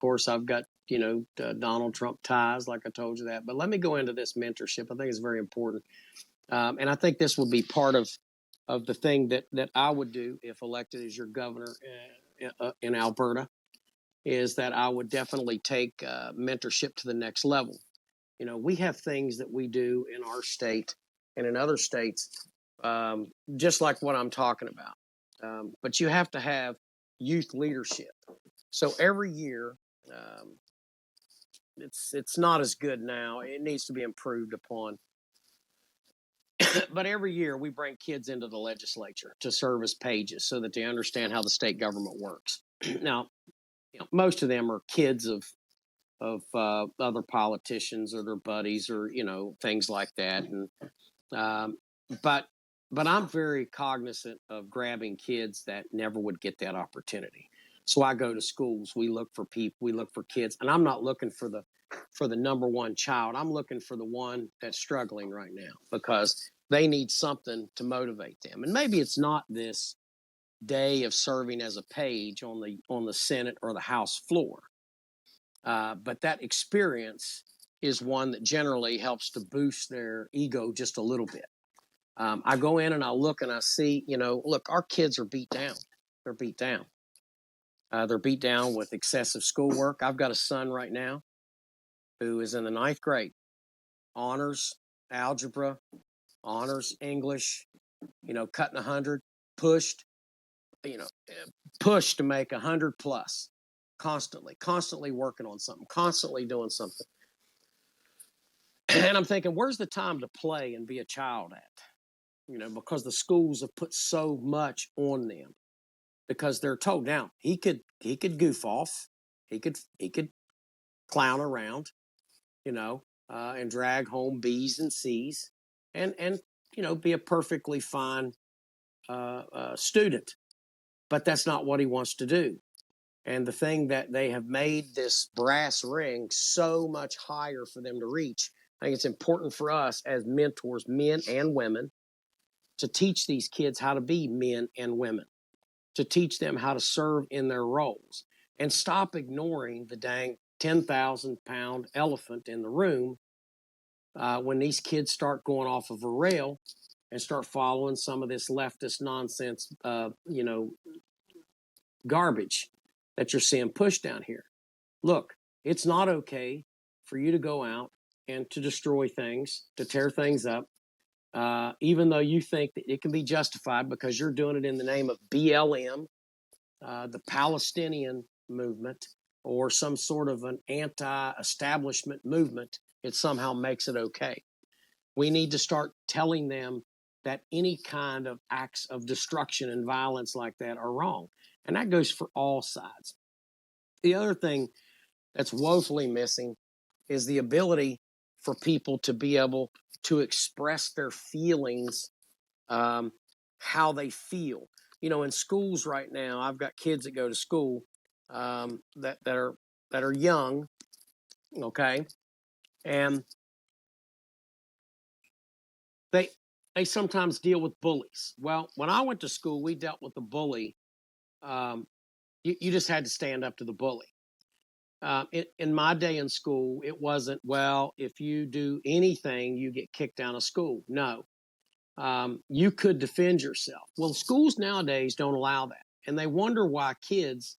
course, I've got, Donald Trump ties, like I told you that. But let me go into this mentorship. I think it's very important. And I think this would be part of the thing that I would do if elected as your governor in Alberta, is that I would definitely take mentorship to the next level. We have things that we do in our state and in other states, just like what I'm talking about. But you have to have youth leadership. So every year, it's not as good now. It needs to be improved upon. But every year we bring kids into the legislature to serve as pages so that they understand how the state government works. Now, most of them are kids of other politicians or their buddies or things like that. And but I'm very cognizant of grabbing kids that never would get that opportunity. So I go to schools. We look for people. We look for kids, and I'm not looking for the number one child. I'm looking for the one that's struggling right now because they need something to motivate them. And maybe it's not this day of serving as a page on the Senate or the House floor. But that experience is one that generally helps to boost their ego just a little bit. I go in and I look and I see, look, our kids are beat down. They're beat down. They're beat down with excessive schoolwork. I've got a son right now who is in the 9th grade, honors algebra, honors English, cutting 100, pushed to make 100 plus, constantly working on something, constantly doing something. And I'm thinking, where's the time to play and be a child at? Because the schools have put so much on them, because they're told now he could goof off, he could clown around, and drag home B's and C's, and be a perfectly fine student. But that's not what he wants to do. And the thing that they have made this brass ring so much higher for them to reach, I think it's important for us as mentors, men and women, to teach these kids how to be men and women, to teach them how to serve in their roles, and stop ignoring the dang 10,000-pound elephant in the room when these kids start going off of a rail and start following some of this leftist nonsense, garbage that you're seeing pushed down here. Look, it's not okay for you to go out and to destroy things, to tear things up, even though you think that it can be justified because you're doing it in the name of BLM, the Palestinian movement, or some sort of an anti-establishment movement. It somehow makes it okay. We need to start telling them that any kind of acts of destruction and violence like that are wrong. And that goes for all sides. The other thing that's woefully missing is the ability for people to be able to express their feelings, how they feel. In schools right now, I've got kids that go to school that are young, okay, and they sometimes deal with bullies. Well, when I went to school, we dealt with the bully. You just had to stand up to the bully. In my day in school, it wasn't, well, if you do anything, you get kicked out of school. No. You could defend yourself. Well, schools nowadays don't allow that. And they wonder why kids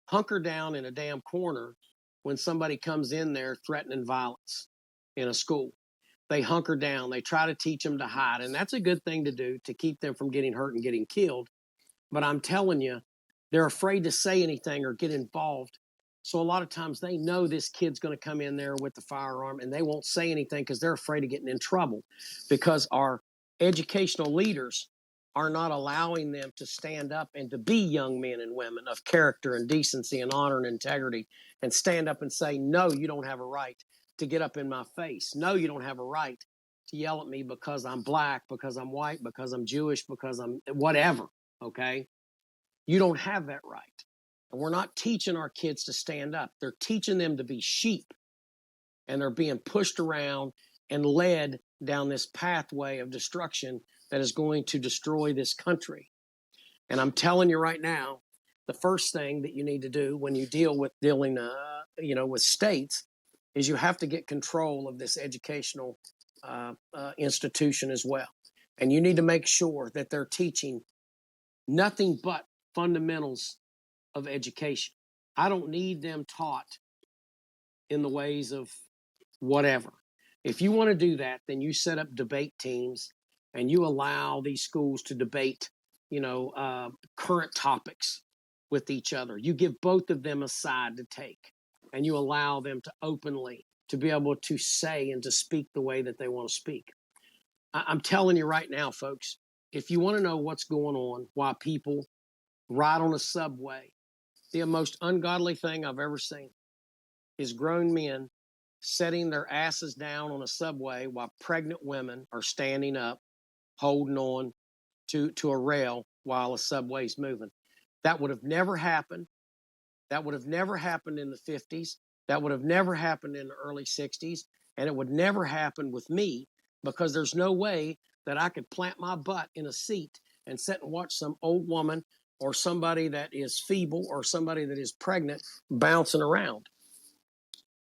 hunker down in a damn corner when somebody comes in there threatening violence in a school. They hunker down. They try to teach them to hide. And that's a good thing to do to keep them from getting hurt and getting killed. But I'm telling you, they're afraid to say anything or get involved. So a lot of times they know this kid's going to come in there with the firearm and they won't say anything because they're afraid of getting in trouble, because our educational leaders are not allowing them to stand up and to be young men and women of character and decency and honor and integrity, and stand up and say, no, you don't have a right to get up in my face. No, you don't have a right to yell at me because I'm black, because I'm white, because I'm Jewish, because I'm whatever, okay? You don't have that right. And we're not teaching our kids to stand up. They're teaching them to be sheep, and they're being pushed around and led down this pathway of destruction that is going to destroy this country. And I'm telling you right now, the first thing that you need to do when you dealing with states is you have to get control of this educational institution as well. And you need to make sure that they're teaching nothing but fundamentals of education. I don't need them taught in the ways of whatever. If you want to do that, then you set up debate teams and you allow these schools to debate, current topics with each other. You give both of them a side to take, and you allow them to openly to be able to say and to speak the way that they want to speak. I'm telling you right now, folks, if you want to know what's going on, why people ride on a subway, the most ungodly thing I've ever seen is grown men setting their asses down on a subway while pregnant women are standing up, holding on to a rail while a subway's moving. That would have never happened. That would have never happened in the 50s. That would have never happened in the early 60s. And it would never happen with me, because there's no way that I could plant my butt in a seat and sit and watch some old woman or somebody that is feeble or somebody that is pregnant bouncing around.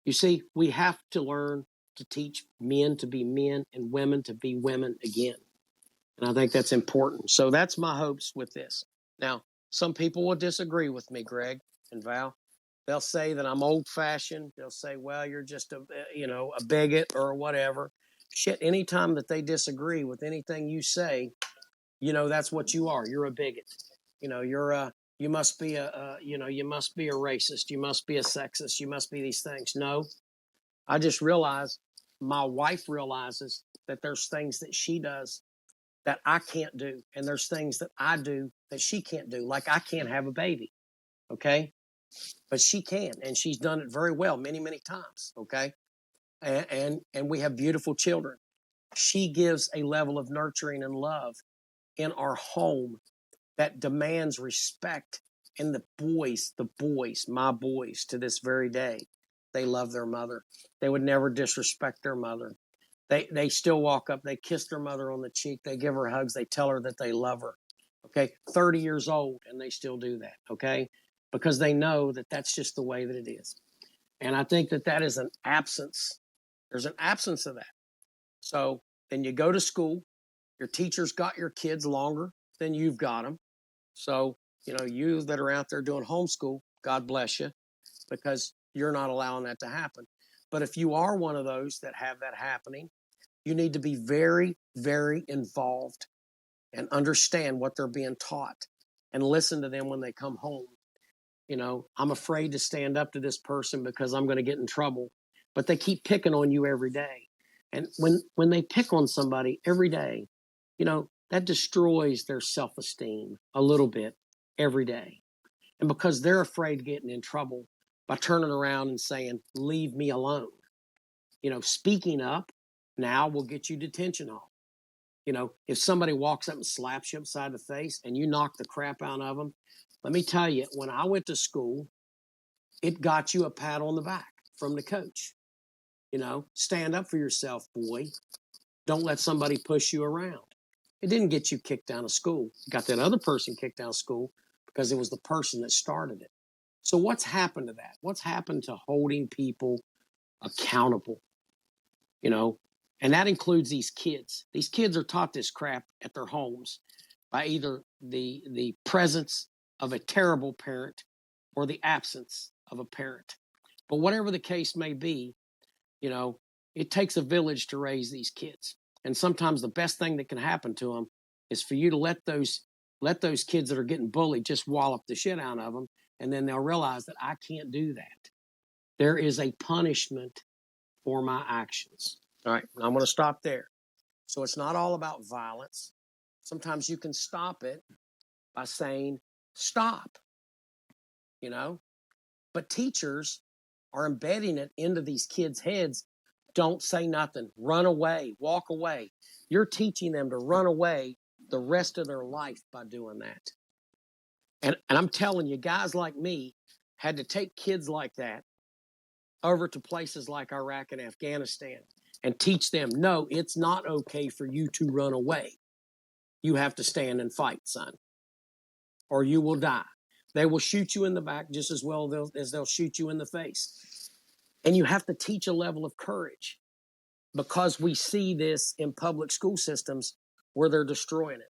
You see, we have to learn to teach men to be men and women to be women again. And I think that's important. So that's my hopes with this. Now, some people will disagree with me, Greg and Val. They'll say that I'm old-fashioned. They'll say, well, you're just a bigot or whatever. Shit, anytime that they disagree with anything you say, that's what you are. You're a bigot. You must be a racist. You must be a sexist. You must be these things. No, I just realized my wife realizes that there's things that she does that I can't do. And there's things that I do that she can't do. Like I can't have a baby. Okay. But she can. And she's done it very well many, many times. Okay. And we have beautiful children. She gives a level of nurturing and love in our home that demands respect. And the boys, my boys to this very day, they love their mother. They would never disrespect their mother. They still walk up, they kiss their mother on the cheek, they give her hugs, they tell her that they love her. Okay, 30 years old, and they still do that. Okay, because they know that that's just the way that it is. And I think that is an absence. There's an absence of that. So then you go to school, your teachers got your kids longer than you've got them. So, you that are out there doing homeschool, God bless you, because you're not allowing that to happen. But if you are one of those that have that happening, you need to be very, very involved and understand what they're being taught and listen to them when they come home. I'm afraid to stand up to this person because I'm going to get in trouble, but they keep picking on you every day. And when they pick on somebody every day, that destroys their self-esteem a little bit every day. And because they're afraid of getting in trouble by turning around and saying, leave me alone. Speaking up now will get you detention home. If somebody walks up and slaps you upside the face and you knock the crap out of them, let me tell you, when I went to school, it got you a pat on the back from the coach. Stand up for yourself, boy. Don't let somebody push you around. It didn't get you kicked out of school. It got that other person kicked out of school because it was the person that started it. So what's happened to that? What's happened to holding people accountable? And that includes these kids. These kids are taught this crap at their homes by either the presence of a terrible parent or the absence of a parent. But whatever the case may be, it takes a village to raise these kids. And sometimes the best thing that can happen to them is for you to let those kids that are getting bullied just wallop the shit out of them, and then they'll realize that I can't do that. There is a punishment for my actions. All right, I'm going to stop there. So it's not all about violence. Sometimes you can stop it by saying, stop, But teachers are embedding it into these kids' heads. Don't say nothing. Run away. Walk away. You're teaching them to run away the rest of their life by doing that. And I'm telling you, guys like me had to take kids like that over to places like Iraq and Afghanistan and teach them, no, it's not okay for you to run away. You have to stand and fight, son, or you will die. They will shoot you in the back just as well as they'll shoot you in the face. And you have to teach a level of courage because we see this in public school systems where they're destroying it.